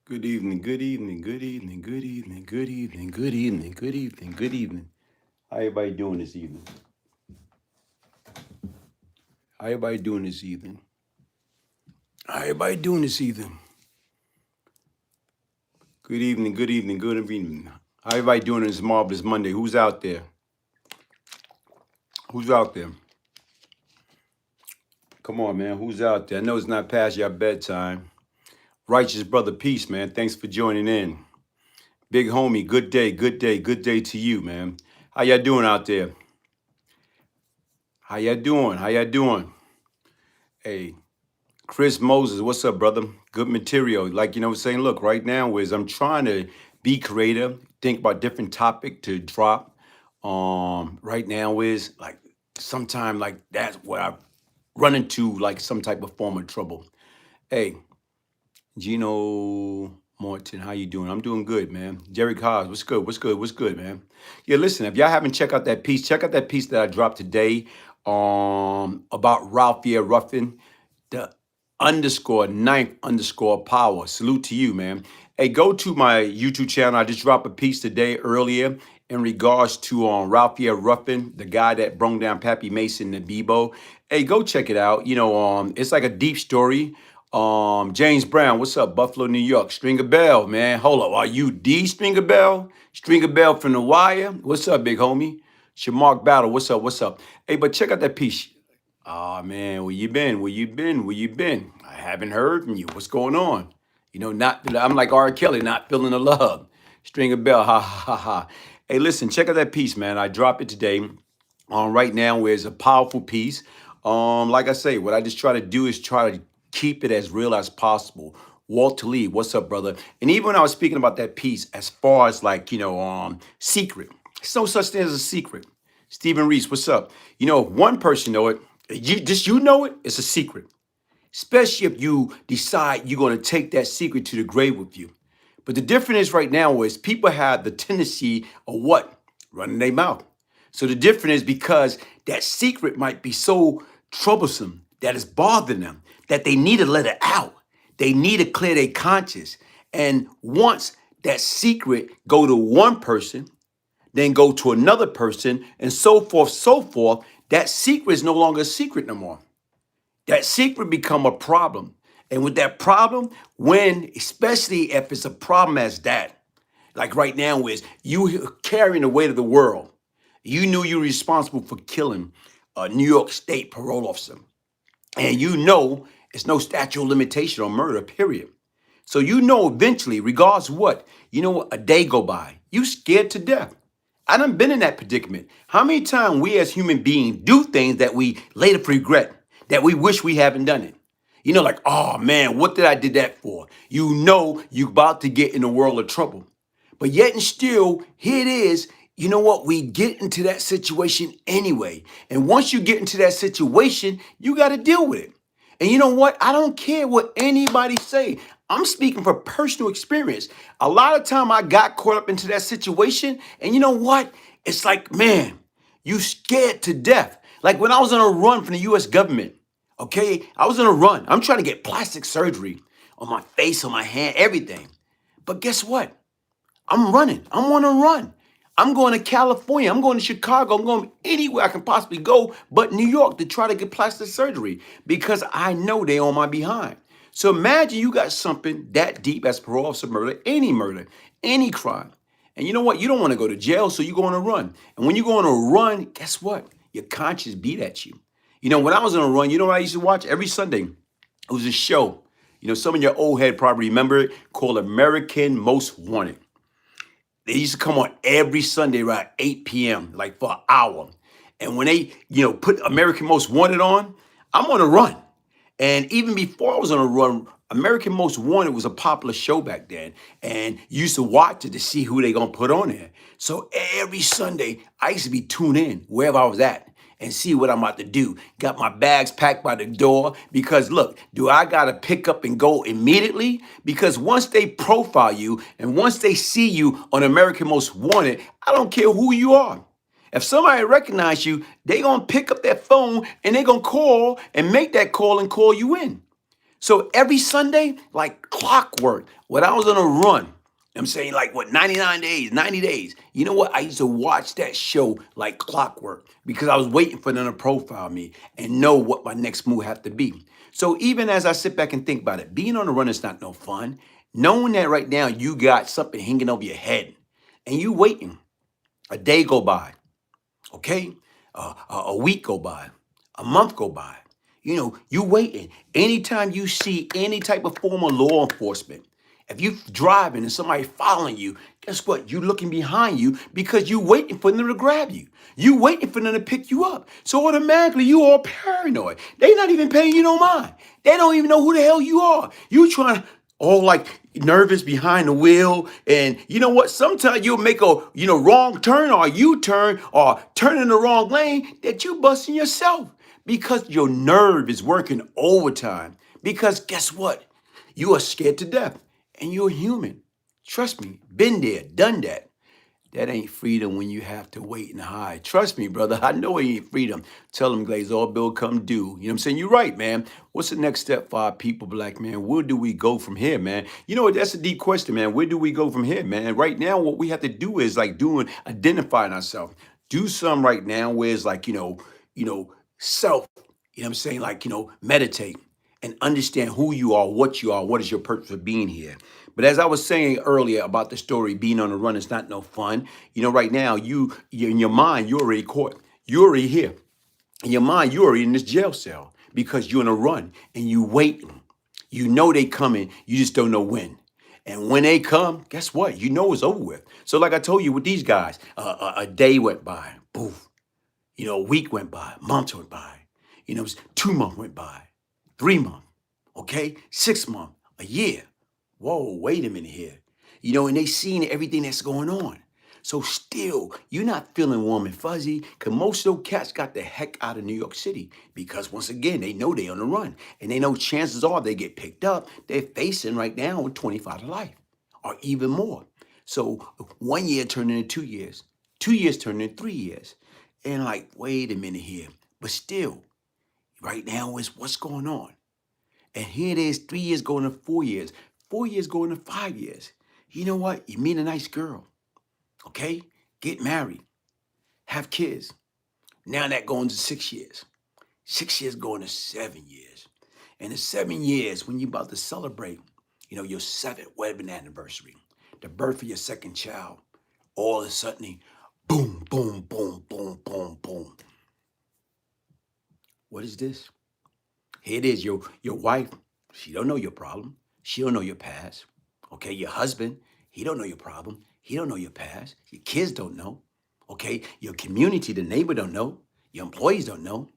Good evening, good evening, good evening, good evening, good evening, good evening, good evening, good evening. How everybody doing this evening? How everybody doing this evening? How everybody doing this evening? Good evening, good evening, good evening. How everybody doing this marvelous Monday? Who's out there? Who's out there? Come on, man. Who's out there? I know it's not past your bedtime. Righteous brother, peace, man. Thanks for joining in. Big homie, good day, good day, good day to you, man. How y'all doing out there? How y'all doing? How y'all doing? Hey, Chris Moses, what's up, brother? Good material. Like, what I'm saying? Look, right now is I'm trying to be creative, think about different topic to drop. Right now is like sometime like that's where I run into like some type of form of trouble. Hey, Gino Morton, how you doing? I'm doing good, man. Jerry Cos, what's good? What's good? What's good, man? Yeah, listen, if y'all haven't checked out that piece, check out that piece that I dropped today about Ralphia Ruffin, the underscore ninth underscore power. Salute to you, man. Hey, go to my YouTube channel. I just dropped a piece today earlier in regards to Ralphia Ruffin, the guy that brung down Pappy Mason and Bebo. Hey, go check it out. It's like a deep story. James Brown, what's up? Buffalo, New York. Stringer Bell, man. Hold up. Are you the Stringer Bell? Stringer Bell from The Wire. What's up, big homie? Shamark Battle, what's up? What's up? Hey, but check out that piece. Oh man, where you been? Where you been? Where you been? I haven't heard from you. What's going on? Not I'm like R. Kelly, not feeling the love. Stringer Bell, ha ha ha ha. Hey, listen, check out that piece, man. I dropped it today. Right now, where it's a powerful piece. Like I say, what I just try to do is try to keep it as real as possible. Walter Lee, what's up, brother? And even when I was speaking about that piece, as far as like, secret, there's no such thing as a secret. Stephen Reese, what's up? If one person know it, you know it, it's a secret. Especially if you decide you're going to take that secret to the grave with you. But the difference is right now is people have the tendency of what? Running their mouth. So the difference is because that secret might be so troublesome that it's bothering them that they need to let it out. They need to clear their conscience. And once that secret go to one person, then go to another person, and so forth, that secret is no longer a secret no more. That secret become a problem. And with that problem, especially if it's a problem as that, like right now is you carrying the weight of the world. You knew you were responsible for killing a New York State parole officer. And you know it's no statute of limitation on murder, period. So eventually, regardless of what, a day go by, you scared to death. I done been in that predicament. How many times we as human beings do things that we later regret, that we wish we haven't done it? Like, oh man, what did I did that for? You about to get in a world of trouble. But yet and still, here it is. You know what? We get into that situation anyway. And once you get into that situation, you got to deal with it. And you know what? I don't care what anybody say. I'm speaking from personal experience. A lot of time I got caught up into that situation, and you know what? It's like, man, you scared to death. Like when I was on a run from the U.S. government, okay? I was on a run. I'm trying to get plastic surgery on my face, on my hand, everything. But guess what? I'm running. I'm on a run. I'm going to California. I'm going to Chicago. I'm going anywhere I can possibly go but New York to try to get plastic surgery because I know they on my behind. So imagine you got something that deep as parole officer murder, any crime. And you know what? You don't want to go to jail, so you go on a run. And when you go on a run, guess what? Your conscience beat at you. When I was on a run, you know what I used to watch? Every Sunday, it was a show. Some of your old head probably remember it, called American Most Wanted. They used to come on every Sunday around 8 p.m., like for an hour. And when they, put American Most Wanted on, I'm on a run. And even before I was on a run, American Most Wanted was a popular show back then. And you used to watch it to see who they gonna put on there. So every Sunday, I used to be tuned in wherever I was at and see what I'm about to do. Got my bags packed by the door because look, do I gotta pick up and go immediately? Because once they profile you and once they see you on American Most Wanted, I don't care who you are. If somebody recognize you, they gonna pick up that phone and they gonna call and make that call and call you in. So every Sunday, like clockwork, when I was on a run, I'm saying like what 99 days, 90 days. You know what? I used to watch that show like clockwork because I was waiting for them to profile me and know what my next move had to be. So even as I sit back and think about it, being on a run is not no fun. Knowing that right now you got something hanging over your head and you waiting, a day go by, okay? A week go by, a month go by. You know, you waiting. Anytime you see any type of form of law enforcement, if you driving and somebody following you, guess what? You looking behind you because you waiting for them to grab you. You waiting for them to pick you up. So automatically you all paranoid. They not even paying you no mind. They don't even know who the hell you are. You trying to all like nervous behind the wheel. And you know what? Sometimes you'll make a wrong turn or U-turn or turn in the wrong lane that you busting yourself because your nerve is working overtime. Because guess what? You are scared to death and you're human. Trust me, been there, done that. That ain't freedom when you have to wait and hide. Trust me, brother. I know it ain't freedom. Tell them, Glaze, all bill come due. You know what I'm saying? You're right, man. What's the next step for our people, black man? Where do we go from here, man? You know what? That's a deep question, man. Where do we go from here, man? Right now, what we have to do is like identifying ourselves. Do some right now where it's like, self, you know what I'm saying? Like, meditate and understand who you are, what is your purpose of being here. But as I was saying earlier about the story, being on the run is not no fun. Right now, you in your mind, you're already caught. You're already here. In your mind, you're already in this jail cell because you're on a run and you waiting. You know they coming, you just don't know when. And when they come, guess what? You know it's over with. So like I told you with these guys, a day went by, poof. A week went by, months went by. 2 months went by, 3 months, okay? 6 months, a year. Whoa, wait a minute here. And they seen everything that's going on. So still, you're not feeling warm and fuzzy because most of those cats got the heck out of New York City because once again, they know they on the run and they know chances are they get picked up. They're facing right now with 25 to life or even more. So 1 year turned into 2 years, 2 years turned into 3 years. And like, wait a minute here. But still, right now is what's going on. And here it is, 3 years going to 4 years, 4 years going to 5 years. You know what? You meet a nice girl, okay? Get married, have kids. Now that going to 6 years. 6 years going to 7 years. And in 7 years, when you're about to celebrate, your seventh wedding anniversary, the birth of your second child, all of a sudden, boom, boom, boom, boom, boom, boom. What is this? Here it is, your wife, she don't know your problem. She don't know your past. Okay, your husband, he don't know your problem. He don't know your past. Your kids don't know. Okay, your community, the neighbor don't know. Your employees don't know.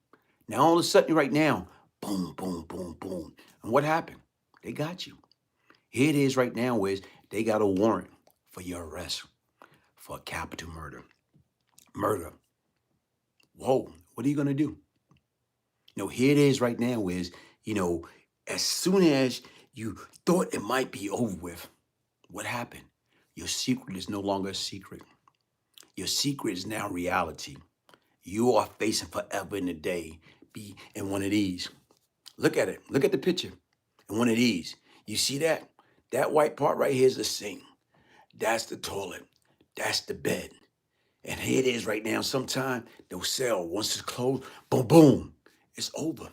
Now all of a sudden right now, boom, boom, boom, boom. And what happened? They got you. Here it is right now is they got a warrant for your arrest for capital murder. Murder. Whoa, what are you gonna do? Here it is right now is, as soon as you thought it might be over with, what happened? Your secret is no longer a secret. Your secret is now reality. You are facing forever in a day be in one of these. Look at it. Look at the picture. In one of these. You see that? That white part right here is the sink. That's the toilet. That's the bed. And here it is right now. Sometime they'll sell. Once it's closed, boom, boom. It's over.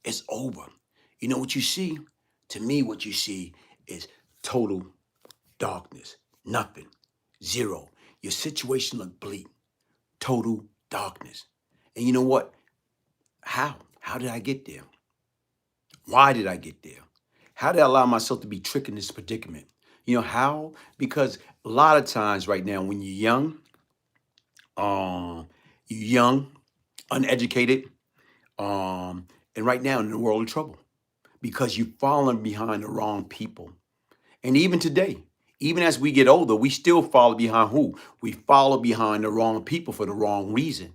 It's over. You know what you see? To me, what you see is total darkness. Nothing. Zero. Your situation look bleak. Total darkness. And you know what? How? How did I get there? Why did I get there? How did I allow myself to be tricked in this predicament? You know how? Because a lot of times right now, when you're young, uneducated, and right now in the world of trouble because you've fallen behind the wrong people. And even today, even as we get older, we still follow behind who? We follow behind the wrong people for the wrong reason.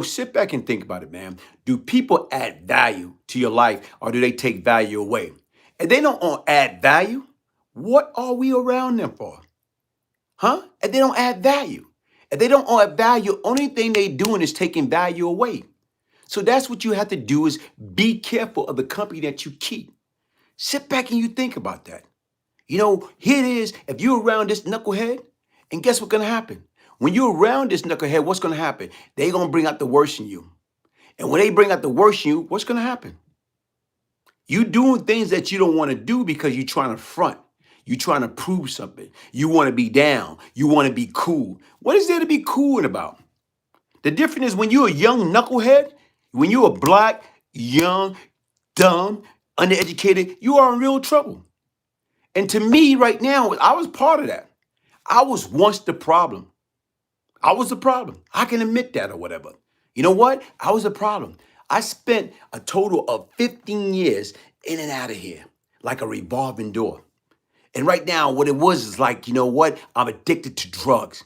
Sit back and think about it, man. Do people add value to your life or do they take value away? If they don't add value, what are we around them for? Huh? If they don't add value. If they don't add value, only thing they doing is taking value away. So that's what you have to do is be careful of the company that you keep. Sit back and you think about that. Here it is. If you're around this knucklehead, and guess what's gonna happen? When you're around this knucklehead, what's gonna happen? They're gonna bring out the worst in you. And when they bring out the worst in you, what's gonna happen? You doing things that you don't want to do because you're trying to front. You're trying to prove something. You want to be down. You want to be cool. What is there to be cool about? The difference is when you're a young knucklehead, when you're a black, young, dumb, undereducated, you are in real trouble. And to me right now, I was part of that. I was once the problem. I was the problem. I can admit that or whatever. You know what? I was a problem. I spent a total of 15 years in and out of here, like a revolving door. And right now, what it was is like, you know what? I'm addicted to drugs.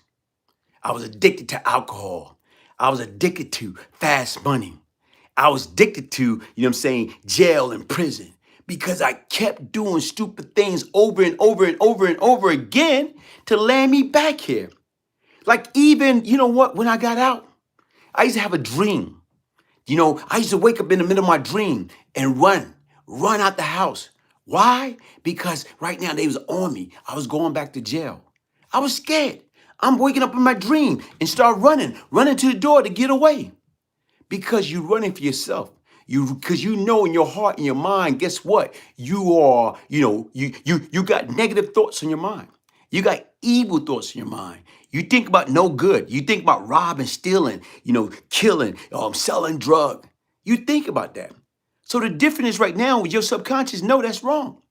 I was addicted to alcohol. I was addicted to fast money. I was addicted to, jail and prison because I kept doing stupid things over and over and over and over again to land me back here. Like even, when I got out, I used to have a dream. I used to wake up in the middle of my dream and run out the house. Why? Because right now they was on me. I was going back to jail. I was scared. I'm waking up in my dream and start running to the door to get away. Because you're running for yourself. Because you know in your heart and your mind, guess what? You are, you got negative thoughts in your mind. You got evil thoughts in your mind. You think about no good. You think about robbing, stealing, killing, selling drug. You think about that. So the difference is right now with your subconscious, no, that's wrong.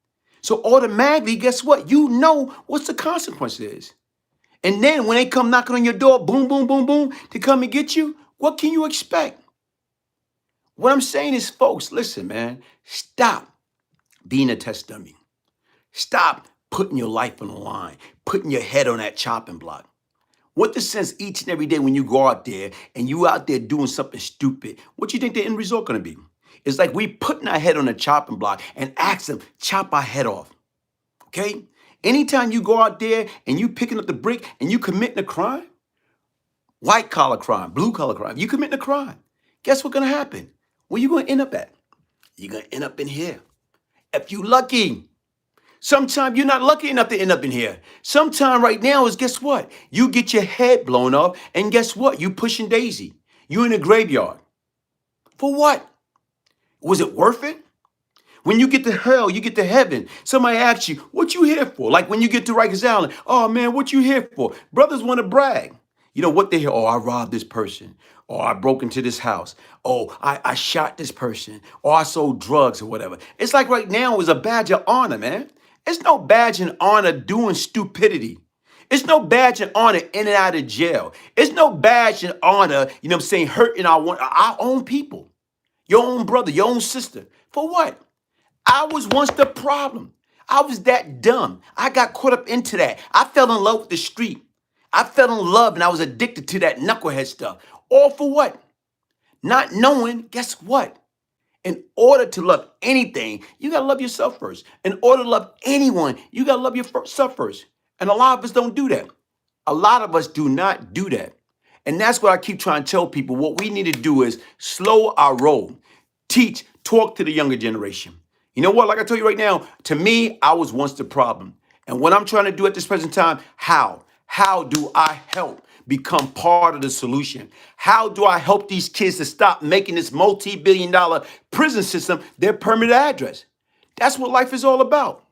So automatically, guess what? You know what's the consequence is. And then when they come knocking on your door, boom, boom, boom, boom, to come and get you, what can you expect? What I'm saying is, folks, listen, man, stop being a test dummy. Stop putting your life on the line, putting your head on that chopping block. What the sense each and every day when you go out there and you out there doing something stupid, what do you think the end result gonna be? It's like we putting our head on the chopping block and ask them, chop our head off, okay? Anytime you go out there and you picking up the brick and you committing a crime, white collar crime, blue collar crime, you committing a crime, guess what's gonna happen? Where you gonna end up at? You're gonna end up in here. If you lucky. Sometimes you're not lucky enough to end up in here. Sometime right now is, guess what? You get your head blown off, and guess what? You pushing Daisy. You in a graveyard. For what? Was it worth it? When you get to hell, you get to heaven. Somebody asks you, what you here for? Like when you get to Rikers Island, oh man, what you here for? Brothers want to brag. You know what they hear? Oh, I robbed this person. Or I broke into this house. Oh, I shot this person. Or I sold drugs or whatever. It's like right now is a badge of honor, man. It's no badge and honor doing stupidity. It's no badge and honor in and out of jail. It's no badge and honor, hurting our own people. Your own brother, your own sister. For what? I was once the problem. I was that dumb. I got caught up into that. I fell in love with the street. I fell in love and I was addicted to that knucklehead stuff. All for what? Not knowing, guess what? In order to love anything, you got to love yourself first. In order to love anyone, you got to love yourself first. And a lot of us don't do that. A lot of us do not do that. And that's what I keep trying to tell people. What we need to do is slow our roll. Teach, talk to the younger generation. You know what? Like I told you right now, to me, I was once the problem. And what I'm trying to do at this present time, how? How do I help become part of the solution? How do I help these kids to stop making this multi-billion-dollar prison system their permanent address? That's what life is all about.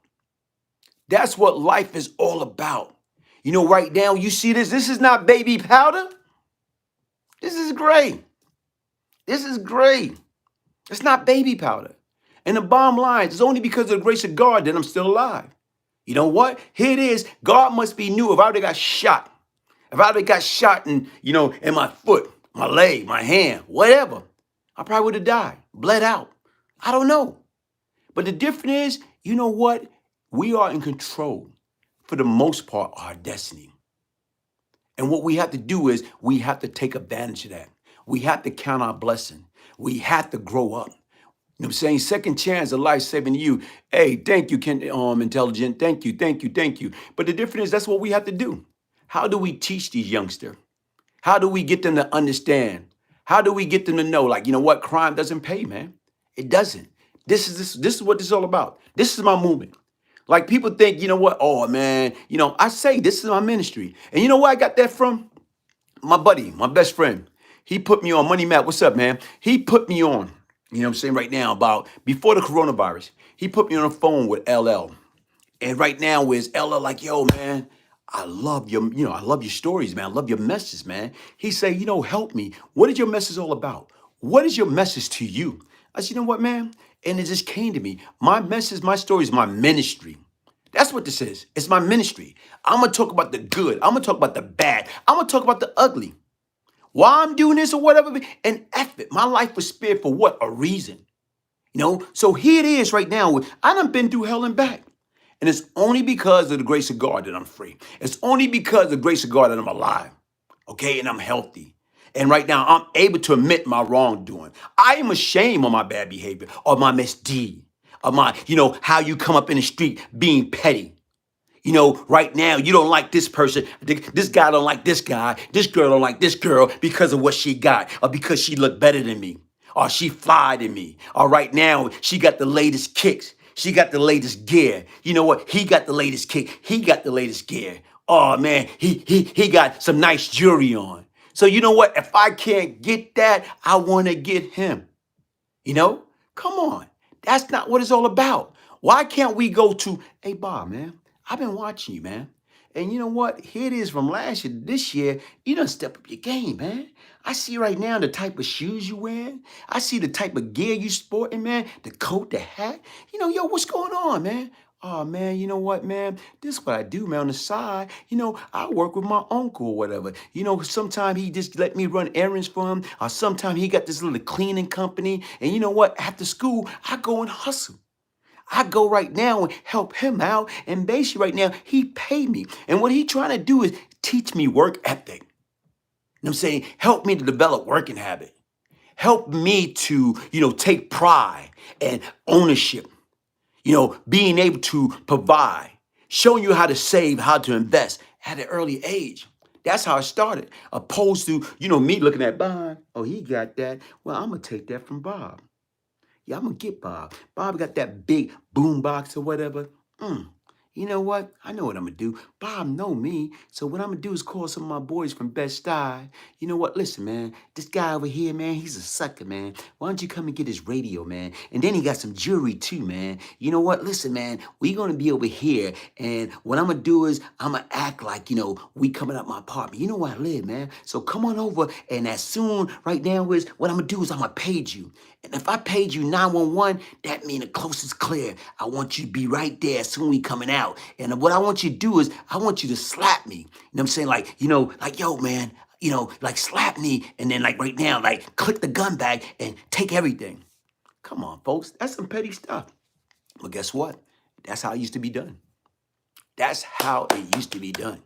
That's what life is all about. Right now, you see this? This is not baby powder. This is gray. This is gray. It's not baby powder. And the bottom line, it's only because of the grace of God that I'm still alive. You know what? Here it is. God must be new if I would have got shot. If I would have got shot in my foot, my leg, my hand, whatever, I probably would have died, bled out. I don't know. But the difference is, you know what? We are in control, for the most part, of our destiny. And what we have to do is we have to take advantage of that. We have to count our blessing. We have to grow up. You know what I'm saying? Second chance, a life saving you. Hey, thank you, intelligent. Thank you, thank you, thank you. But the difference is that's what we have to do. How do we teach these youngsters? How do we get them to understand? How do we get them to know, like, you know what? Crime doesn't pay, man. It doesn't. This is what this is all about. This is my movement. Like people think, you know what? Oh man, I say this is my ministry. And you know where I got that from? My buddy, my best friend. He put me on Money Matt. What's up, man? He put me on, what I'm saying right now, about before the coronavirus. He put me on the phone with LL. And right now is LL like, yo, man, I love your stories, man. I love your message, man. He say, help me. What is your message all about? What is your message to you? I said, you know what, man? And it just came to me. My message, my story is my ministry. That's what this is. It's my ministry. I'm going to talk about the good. I'm going to talk about the bad. I'm going to talk about the ugly. Why I'm doing this or whatever. And F it. My life was spared for what? A reason. So here it is right now. I done been through hell and back. And it's only because of the grace of God that I'm free. It's only because of the grace of God that I'm alive. Okay, and I'm healthy. And right now, I'm able to admit my wrongdoing. I am ashamed of my bad behavior, or my misdeed, of my, how you come up in the street being petty. Right now, you don't like this person. This guy don't like this guy. This girl don't like this girl because of what she got, or because she looked better than me, or she fly than me. Or right now, she got the latest kicks. She got the latest gear. You know what? He got the latest kick. He got the latest gear. Oh man, he got some nice jewelry on. So you know what? If I can't get that, I want to get him. Come on. That's not what it's all about. Why can't we go to, hey, Bob, man, I've been watching you, man. And you know what? Here it is from last year to this year. You done step up your game, man. I see right now the type of shoes you wearing. I see the type of gear you sporting, man. The coat, the hat. Yo, what's going on, man? Oh, man, you know what, man? This is what I do, man, on the side. I work with my uncle or whatever. Sometimes he just let me run errands for him. Or sometimes he got this little cleaning company. And you know what? After school, I go and hustle. I go right now and help him out. And basically right now, he pay me. And what he trying to do is teach me work ethic. You know what I'm saying? Help me to develop working habit. Help me to, take pride and ownership. Being able to provide, showing you how to save, how to invest at an early age. That's how it started. Opposed to, me looking at Bob. Oh, he got that. Well, I'm going to take that from Bob. Yeah, I'm going to get Bob. Bob got that big boom box or whatever. You know what? I know what I'm going to do. Bob know me. So what I'm going to do is call some of my boys from Bed-Stuy. You know what? Listen, man. This guy over here, man, he's a sucker, man. Why don't you come and get his radio, man? And then he got some jewelry too, man. You know what? Listen, man, we going to be over here. And what I'm going to do is I'm going to act like, we coming up my apartment. You know where I live, man. So come on over. And as soon, right now, is what I'm going to do is I'm going to page you. And if I paid you 911, that means the coast is clear. I want you to be right there as soon as we coming out. And what I want you to do is I want you to slap me. You know what I'm saying? Like, yo, man, like slap me. And then like right now, like click the gun bag and take everything. Come on, folks. That's some petty stuff. But guess what? That's how it used to be done. That's how it used to be done.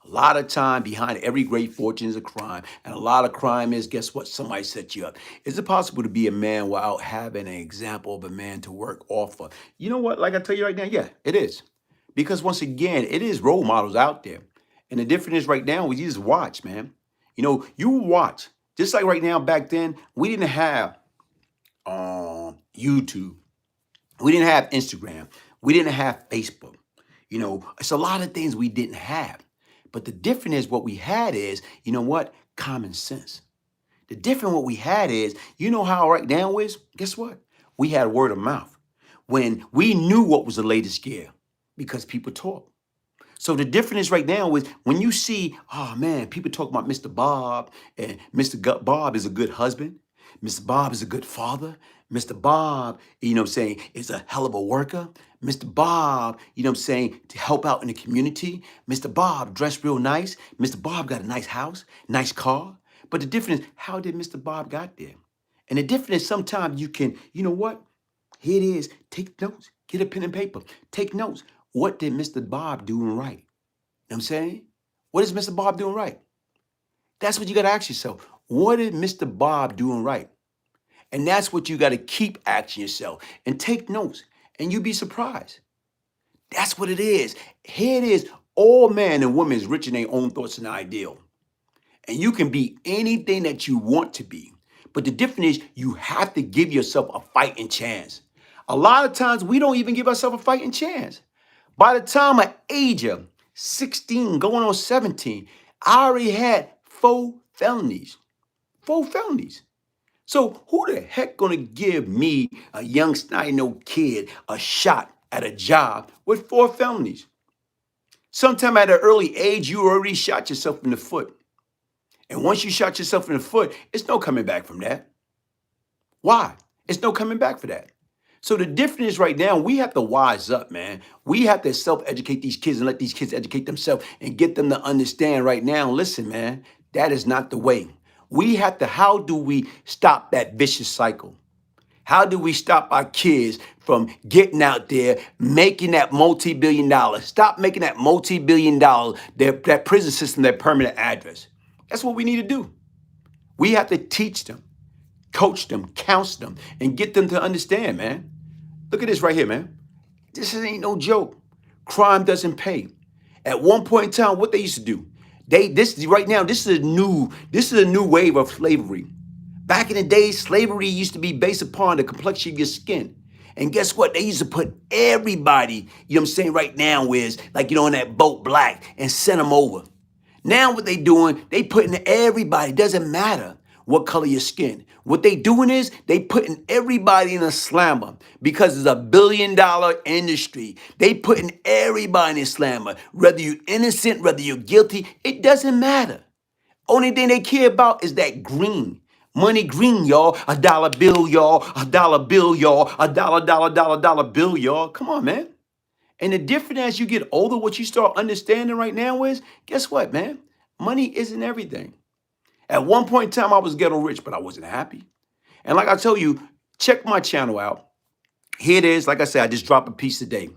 A lot of time behind every great fortune is a crime. And a lot of crime is, guess what? Somebody set you up. Is it possible to be a man without having an example of a man to work off of? You know what? Like I tell you right now, yeah, it is. Because once again, it is role models out there. And the difference is right now, we just watch, man. You watch. Just like right now, back then, we didn't have YouTube. We didn't have Instagram. We didn't have Facebook. It's a lot of things we didn't have. But the difference is what we had is, common sense. The difference what we had is, how right now is, guess what? We had word of mouth. When we knew what was the latest gear because people talk. So the difference right now is when you see, oh man, people talk about Mr. Bob, and Bob is a good husband. Mr. Bob is a good father. Mr. Bob, is a hell of a worker. Mr. Bob, to help out in the community. Mr. Bob dressed real nice. Mr. Bob got a nice house, nice car. But the difference is, how did Mr. Bob got there? And the difference is sometimes you can, you know what? Here it is. Take notes. Get a pen and paper. Take notes. What did Mr. Bob doing right? You know what I'm saying? What is Mr. Bob doing right? That's what you got to ask yourself. What is Mr. Bob doing right? And that's what you got to keep asking yourself and take notes, and you'll be surprised. That's what it is. Here it is. All man and woman is rich in their own thoughts and ideal. And you can be anything that you want to be. But the difference is you have to give yourself a fighting chance. A lot of times we don't even give ourselves a fighting chance. By the time I age of 16, going on 17, I already had 4 felonies. 4 felonies. So who the heck gonna give me, a young snide kid, a shot at a job with 4 felonies? Sometime at an early age, you already shot yourself in the foot. And once you shot yourself in the foot, it's no coming back from that. Why? It's no coming back for that. So the difference is right now, we have to wise up, man. We have to self-educate these kids and let these kids educate themselves and get them to understand right now, listen, man, that is not the way. We have to, how do we stop that vicious cycle? How do we stop our kids from getting out there, making that multi-billion dollars? Stop making that multi-billion dollars, that prison system, their permanent address. That's what we need to do. We have to teach them, coach them, counsel them, and get them to understand, man. Look at this right here, man. This ain't no joke. Crime doesn't pay. At one point in time, what they used to do, this is a new wave of slavery. Back in the day, slavery used to be based upon the complexion of your skin. And guess what? They used to put everybody, you know what I'm saying, right now is like, in that boat black and send them over. Now what they doing, they putting everybody, doesn't matter what color your skin. What they doing is they putting everybody in a slammer because it's a $1 billion industry. They putting everybody in a slammer. Whether you're innocent, whether you're guilty, it doesn't matter. Only thing they care about is that green. Money green, y'all. $1 bill, y'all. $1 bill, y'all. $1 bill, y'all. Come on, man. And the difference as you get older, what you start understanding right now is, guess what, man? Money isn't everything. At one point in time, I was ghetto rich, but I wasn't happy. And like I told you, check my channel out. Here it is. Like I said, I just dropped a piece today.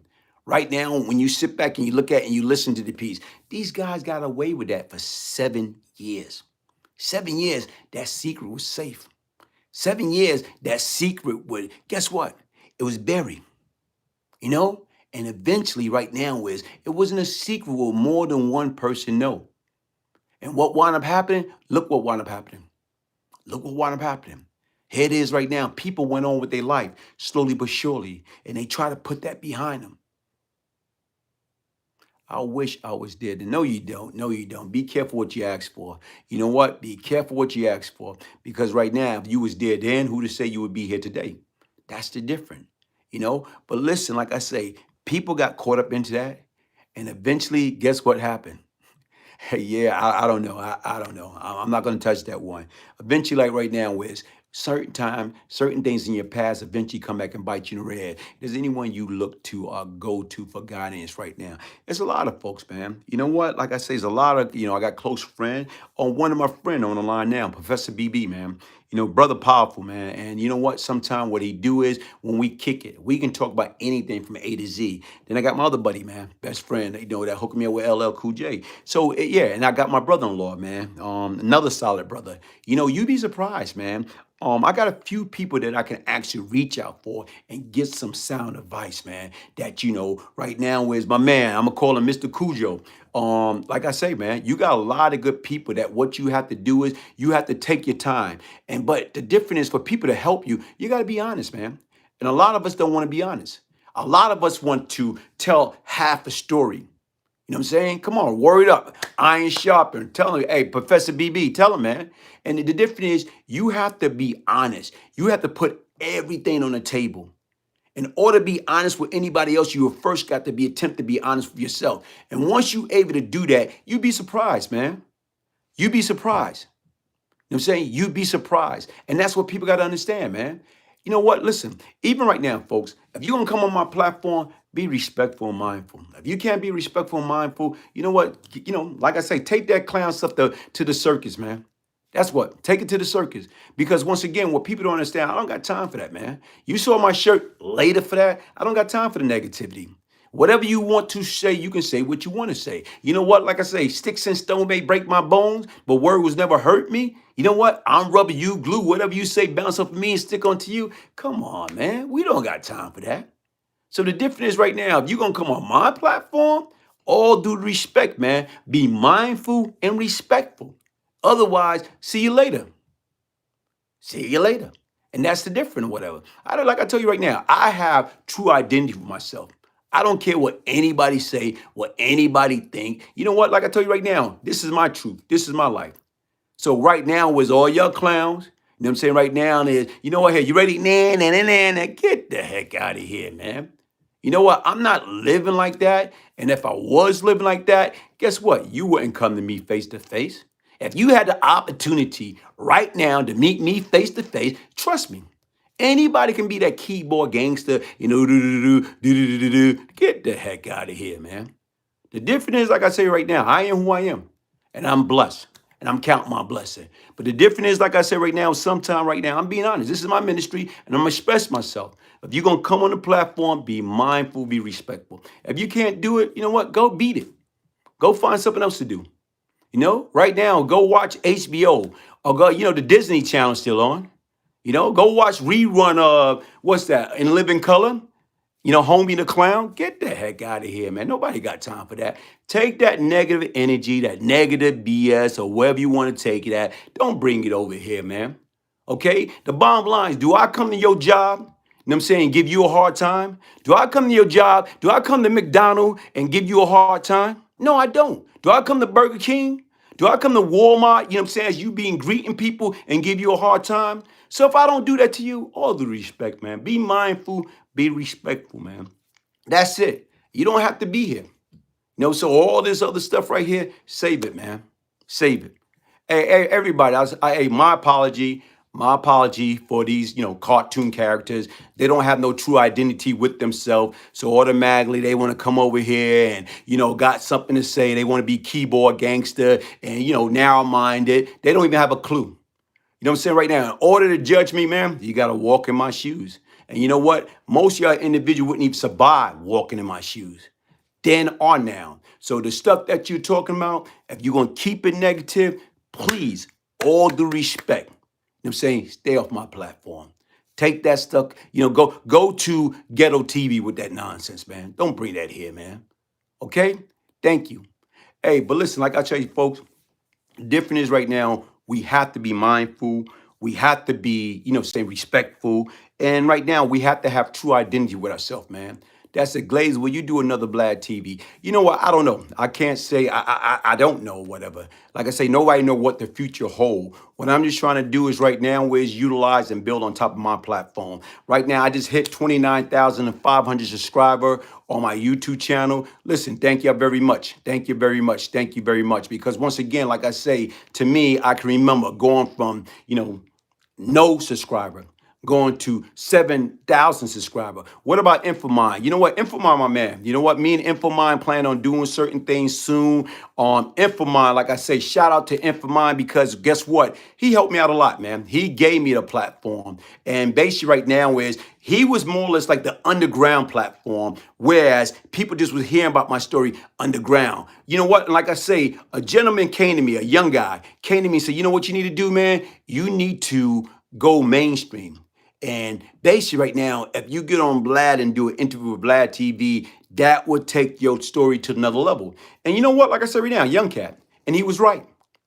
Right now, when you sit back and you look at and you listen to the piece, these guys got away with that for 7 years. 7 years, that secret was safe. 7 years, that secret would, guess what? It was buried, And eventually, right now, it wasn't a secret with more than one person know. And what wound up happening? Look what wound up happening. Look what wound up happening. Here it is right now. People went on with their life slowly but surely, and they try to put that behind them. I wish I was dead. No, you don't. No, you don't. Be careful what you ask for. You know what? Be careful what you ask for. Because right now, if you was dead then, who to say you would be here today? That's the difference, But listen, like I say, people got caught up into that. And eventually, guess what happened? Hey, yeah, I don't know. I don't know. I'm not going to touch that one. Eventually, like right now, certain things in your past eventually come back and bite you in the rear. Does anyone you look to or go to for guidance right now? There's a lot of folks, man. You know what? Like I say, there's a lot of, I got close friend on one of my friend on the line now, Professor BB, man. Brother powerful, man. And you know what? Sometimes what he do is when we kick it, we can talk about anything from A to Z. Then I got my other buddy, man, best friend, that hooked me up with LL Cool J. So yeah, and I got my brother-in-law, man, another solid brother. You'd be surprised, man. I got a few people that I can actually reach out for and get some sound advice, man. That right now is my man. I'm gonna call him Mr. Cujo. Like I say, man, you got a lot of good people that what you have to do is you have to take your time. But the difference is for people to help you, you got to be honest, man. And a lot of us don't want to be honest. A lot of us want to tell half a story. You know what I'm saying? Come on, word up. Iron sharper. Tell him, hey, Professor BB, tell him, man. And the difference is you have to be honest. You have to put everything on the table. In order to be honest with anybody else, you first got to attempt to be honest with yourself. And once you're able to do that, you'd be surprised, man. You'd be surprised. You know what I'm saying? You'd be surprised. And that's what people got to understand, man. You know what? Listen, even right now, folks, if you're going to come on my platform, be respectful and mindful. If you can't be respectful and mindful, you know what? Like I say, take that clown stuff to the circus, man. That's what. Take it to the circus. Because once again, what people don't understand, I don't got time for that, man. You saw my shirt later for that. I don't got time for the negativity. Whatever you want to say, you can say what you want to say. You know what? Like I say, sticks and stone may break my bones, but word was never hurt me. You know what? I'm rubber, you glue. Whatever you say, bounce off of me and stick onto you. Come on, man. We don't got time for that. So the difference is right now, if you're going to come on my platform, all due respect, man, be mindful and respectful. Otherwise, see you later. See you later. And that's the difference or whatever. Like I tell you right now, I have true identity for myself. I don't care what anybody say, what anybody think. You know what? Like I tell you right now, this is my truth. This is my life. So right now is all y'all clowns. You know what I'm saying? Right now is, you know what? Hey, you ready? Nah, nah, nah, nah, nah. Get the heck out of here, man. You know what? I'm not living like that. And if I was living like that, guess what? You wouldn't come to me face to face. If you had the opportunity right now to meet me face to face, trust me, anybody can be that keyboard gangster, you know, do. Get the heck out of here, man. The difference is, like I say right now, I am who I am, and I'm blessed, and I'm counting my blessing. But the difference is, like I said right now, sometime right now, I'm being honest. This is my ministry, and I'm gonna express myself. If you're gonna come on the platform, be mindful, be respectful. If you can't do it, you know what? Go beat it. Go find something else to do. You know, right now, go watch HBO or go. You know, the Disney Channel's still on. You know, go watch rerun of what's that in Living Color. You know, Homie the Clown, get the heck out of here, man. Nobody got time for that. Take that negative energy, that negative BS, or wherever you want to take it at. Don't bring it over here, man. Okay? The bottom line is, do I come to your job, you know what I'm saying, give you a hard time? Do I come to your job? Do I come to McDonald's and give you a hard time? No, I don't. Do I come to Burger King? Do I come to Walmart, you know what I'm saying, as you being greeting people and give you a hard time? So if I don't do that to you, all the respect, man. Be mindful, be respectful, man. That's it. You don't have to be here. You know, so all this other stuff right here, save it, man. Save it. Hey, everybody, hey, my apology for these, you know, cartoon characters. They don't have no true identity with themselves. So automatically they want to come over here and, you know, got something to say. They want to be keyboard gangster and, you know, narrow-minded. They don't even have a clue. You know what I'm saying right now? In order to judge me, man, you got to walk in my shoes. And you know what? Most of y'all individuals wouldn't even survive walking in my shoes. Then or now. So the stuff that you're talking about, if you're going to keep it negative, please, all due respect, you know what I'm saying? Stay off my platform. Take that stuff, you know, go to ghetto TV with that nonsense, man. Don't bring that here, man. Okay? Thank you. Hey, but listen, like I tell you folks, the difference is right now, we have to be mindful. We have to be, you know, stay respectful. And right now, we have to have true identity with ourselves, man. That's a Glaze. Will you do another Vlad TV? You know what? I don't know. I can't say. I don't know. Whatever. Like I say, nobody know what the future hold. What I'm just trying to do is right now is utilize and build on top of my platform. Right now, I just hit 29,500 subscriber on my YouTube channel. Listen, thank you very much. Thank you very much. Thank you very much. Because once again, like I say, to me, I can remember going from, you know, no subscriber going to 7,000 subscriber. What about Infomind? You know what? Infomind, my man. You know what? Me and Infomind plan on doing certain things soon. Infomind, like I say, shout out to Infomind because guess what? He helped me out a lot, man. He gave me the platform. And basically right now is he was more or less like the underground platform, whereas people just was hearing about my story underground. You know what? And like I say, a gentleman came to me, a young guy, came to me and said, you know what you need to do, man? You need to go mainstream. And basically right now, if you get on Vlad and do an interview with Vlad TV, that would take your story to another level. And you know what? Like I said right now, young cat. And he was right.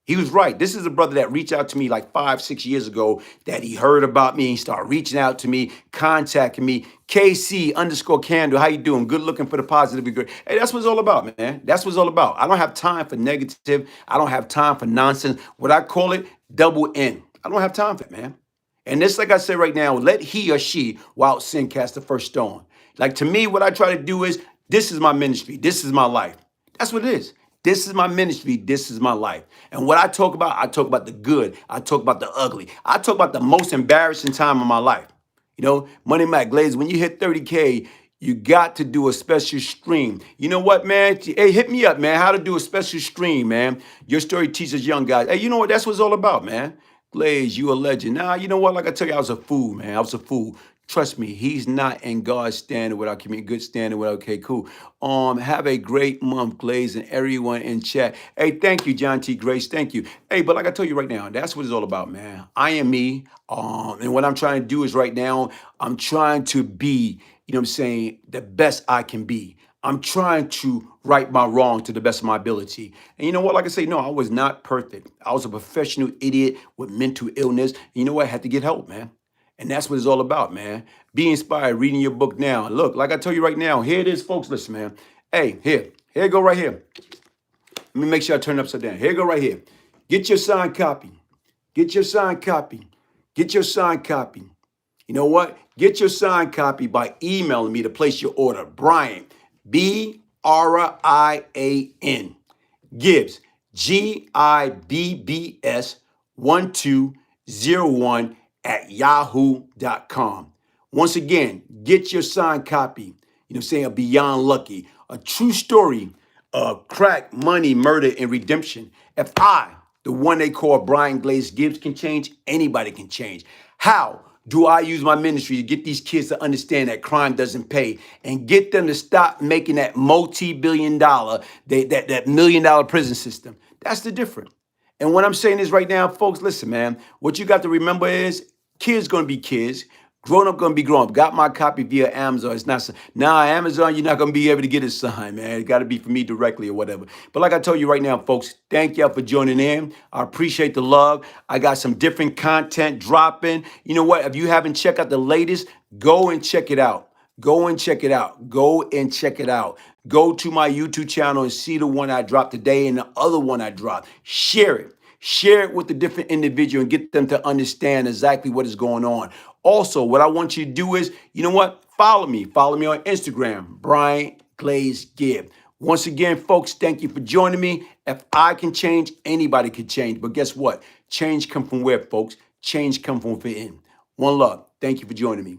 He was right. This is a brother that reached out to me like 5-6 years ago that he heard about me. He started reaching out to me, contacting me. KC_Candle, how you doing? Good looking for the positive. Be great. Hey, that's what it's all about, man. That's what it's all about. I don't have time for negative. I don't have time for nonsense. What I call it, double N. I don't have time for it, man. And this, like I said right now, let he or she without sin cast the first stone. Like to me, what I try to do is, this is my ministry. This is my life. That's what it is. This is my ministry. This is my life. And what I talk about the good. I talk about the ugly. I talk about the most embarrassing time of my life. You know, Money Mac Glaze, when you hit 30K, you got to do a special stream. You know what, man? Hey, hit me up, man. How to do a special stream, man. Your story teaches young guys. Hey, you know what? That's what it's all about, man. Glaze, you a legend. Nah, you know what? Like I tell you, I was a fool, man. I was a fool. Trust me, he's not in God's standard with our community, good standard with okay, cool. Have a great month, Glaze, and everyone in chat. Hey, thank you, John T. Grace. Thank you. Hey, but like I tell you right now, that's what it's all about, man. I am me. And what I'm trying to do is right now, I'm trying to be, you know what I'm saying, the best I can be. I'm trying to right my wrong to the best of my ability. And you know what? Like I say, no, I was not perfect. I was a professional idiot with mental illness. And you know what? I had to get help, man. And that's what it's all about, man. Be inspired reading your book now. Look, like I told you right now, here it is, folks. Listen, man. Hey, here it go right here. Let me make sure I turn it upside down. Here it go right here. Get your signed copy. Get your signed copy. Get your signed copy. You know what? Get your signed copy by emailing me to place your order. Brian, Brian Gibbs, Gibbs 1201 at yahoo.com. Once again, get your signed copy. You know what I'm saying? Beyond Lucky, a true story of crack, money, murder, and redemption. If I, the one they call Brian Glaze Gibbs, can change, anybody can change. How do I use my ministry to get these kids to understand that crime doesn't pay and get them to stop making that multi-billion dollar, that $1 million prison system? That's the difference. And what I'm saying is right now, folks, listen, man, what you got to remember is kids going to be kids. Grown up gonna be grown up. Got my copy via Amazon. It's not now Amazon. You're not gonna be able to get it signed, man. It got to be for me directly or whatever. But like I told you right now, folks, thank y'all for joining in. I appreciate the love. I got some different content dropping. You know what? If you haven't checked out the latest, go and check it out. Go and check it out. Go and check it out. Go to my YouTube channel and see the one I dropped today and the other one I dropped. Share it. Share it with the different individual and get them to understand exactly what is going on. Also, what I want you to do is, you know what? Follow me. Follow me on Instagram, Brian Glaze Gibbs. Once again, folks, thank you for joining me. If I can change, anybody can change. But guess what? Change comes from where, folks? Change comes from within. One love. Thank you for joining me.